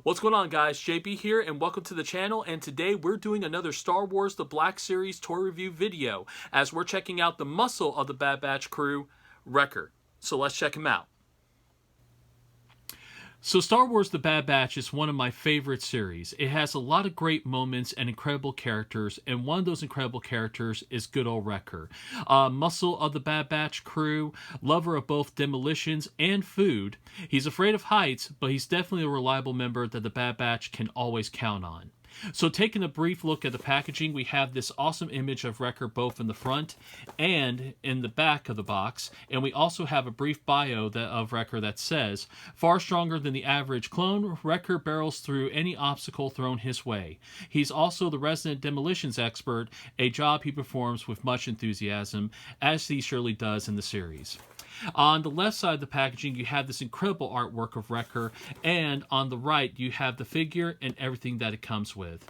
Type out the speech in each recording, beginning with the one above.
What's going on, guys? JB here, and welcome to the channel. And today we're doing another Star Wars The Black Series toy review video as we're checking out the muscle of the Bad Batch crew, Wrecker. So let's check him out. So Star Wars The Bad Batch is one of my favorite series. It has a lot of great moments and incredible characters, and one of those incredible characters is good old Wrecker. Muscle of the Bad Batch crew, lover of both demolitions and food. He's afraid of heights, but he's definitely a reliable member that the Bad Batch can always count on. So taking a brief look at the packaging, we have this awesome image of Wrecker both in the front and in the back of the box. And we also have a brief bio of Wrecker that says, far stronger than the average clone, Wrecker barrels through any obstacle thrown his way. He's also the resident demolitions expert, a job he performs with much enthusiasm, as he surely does in the series. On the left side of the packaging, you have this incredible artwork of Wrecker, and on the right, you have the figure and everything that it comes with.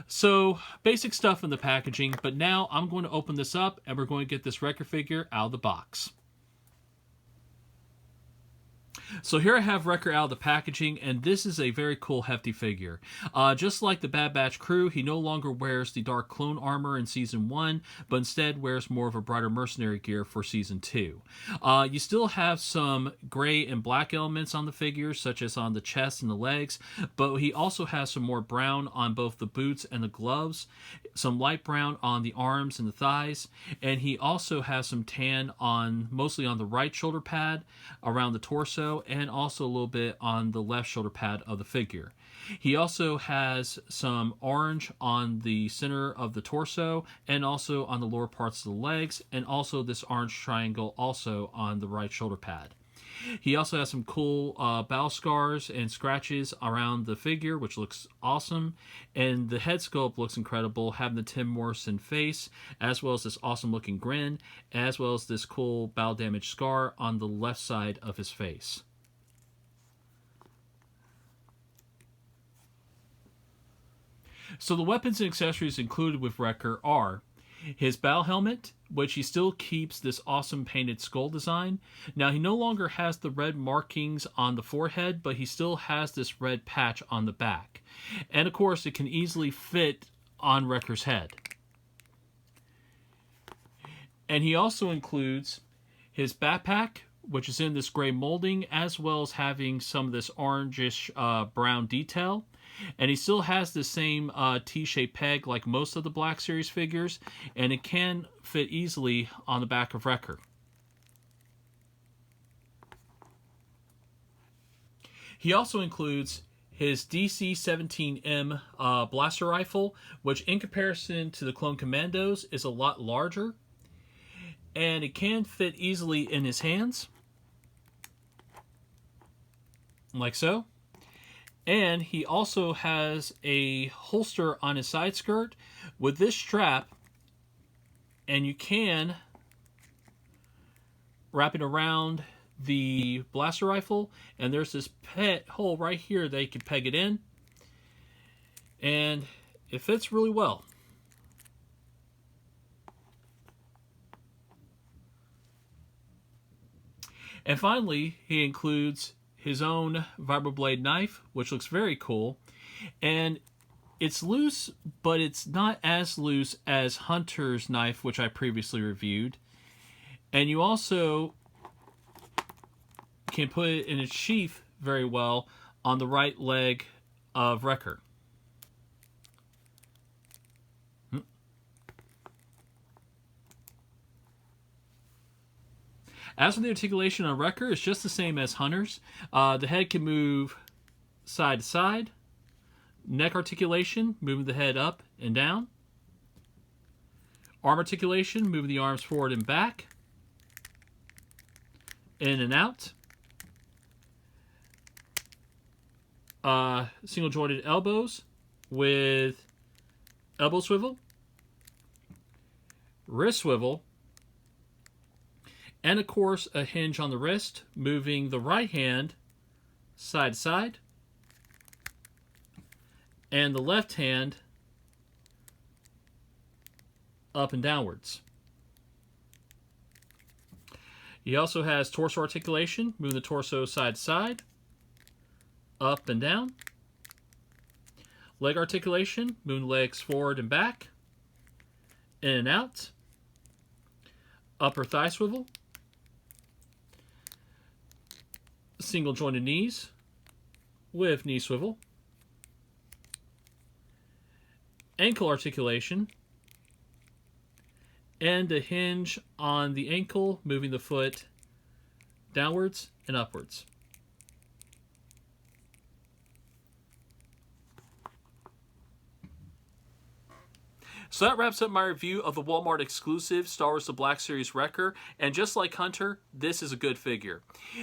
So, basic stuff in the packaging, but now I'm going to open this up, and we're going to get this Wrecker figure out of the box. So here I have Wrecker out of the packaging, and this is a very cool, hefty figure. Just like the Bad Batch crew, he no longer wears the dark clone armor in Season 1, but instead wears more of a brighter mercenary gear for Season 2. You still have some gray and black elements on the figure, such as on the chest and the legs, but he also has some more brown on both the boots and the gloves, some light brown on the arms and the thighs, and he also has some tan on mostly on the right shoulder pad, around the torso, and also a little bit on the left shoulder pad of the figure. He also has some orange on the center of the torso and also on the lower parts of the legs, and also this orange triangle also on the right shoulder pad. He also has some cool battle scars and scratches around the figure, which looks awesome. And the head sculpt looks incredible, having the Tim Morrison face, as well as this awesome looking grin, as well as this cool battle damage scar on the left side of his face. So the weapons and accessories included with Wrecker are his battle helmet, which he still keeps this awesome painted skull design. Now, he no longer has the red markings on the forehead, but he still has this red patch on the back. And of course, it can easily fit on Wrecker's head. And he also includes his backpack, which is in this gray molding, as well as having some of this orangish brown detail. And he still has the same T-shaped peg like most of the Black Series figures, and it can fit easily on the back of Wrecker. He also includes his DC-17M blaster rifle, which in comparison to the Clone Commandos is a lot larger, and it can fit easily in his hands, like so. And he also has a holster on his side skirt with this strap, and you can wrap it around the blaster rifle, and there's this hole right here that you can peg it in, and it fits really well. And finally, he includes his own vibroblade knife, which looks very cool. And it's loose, but it's not as loose as Hunter's knife, which I previously reviewed. And you also can put it in its sheath very well on the right leg of Wrecker. As for the articulation on Wrecker, it's just the same as Hunter's. The head can move side to side. Neck articulation, moving the head up and down. Arm articulation, moving the arms forward and back. In and out. Single jointed elbows with elbow swivel. Wrist swivel. And of course, a hinge on the wrist, moving the right hand side to side, and the left hand up and downwards. He also has torso articulation, moving the torso side to side, up and down, Leg articulation, moving legs forward and back, in and out. Upper thigh swivel. Single jointed knees with knee swivel. Ankle articulation. And a hinge on the ankle, moving the foot downwards and upwards. So that wraps up my review of the Walmart exclusive Star Wars The Black Series Wrecker, and just like Hunter, this is a good figure.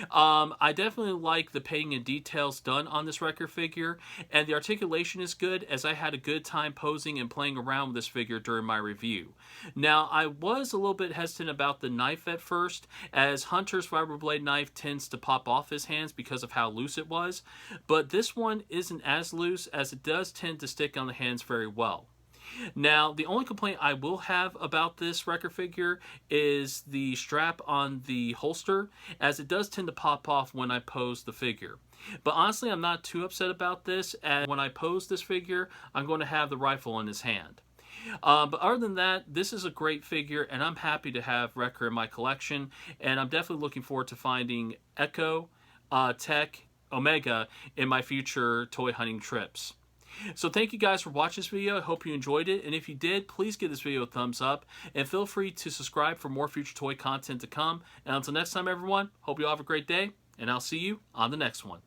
I definitely like the painting and details done on this Wrecker figure, and the articulation is good, as I had a good time posing and playing around with this figure during my review. Now, I was a little bit hesitant about the knife at first, as Hunter's Fiberblade knife tends to pop off his hands because of how loose it was, but this one isn't as loose, as it does tend to stick on the hands very well. Now, the only complaint I will have about this Wrecker figure is the strap on the holster, as it does tend to pop off when I pose the figure. But honestly, I'm not too upset about this, as when I pose this figure, I'm going to have the rifle in his hand. But other than that, this is a great figure, and I'm happy to have Wrecker in my collection, and I'm definitely looking forward to finding Echo, Tech, Omega in my future toy hunting trips. So thank you guys for watching this video. I hope you enjoyed it, and if you did, please give this video a thumbs up, and feel free to subscribe for more future toy content to come. And until next time, everyone, hope you all have a great day, and I'll see you on the next one.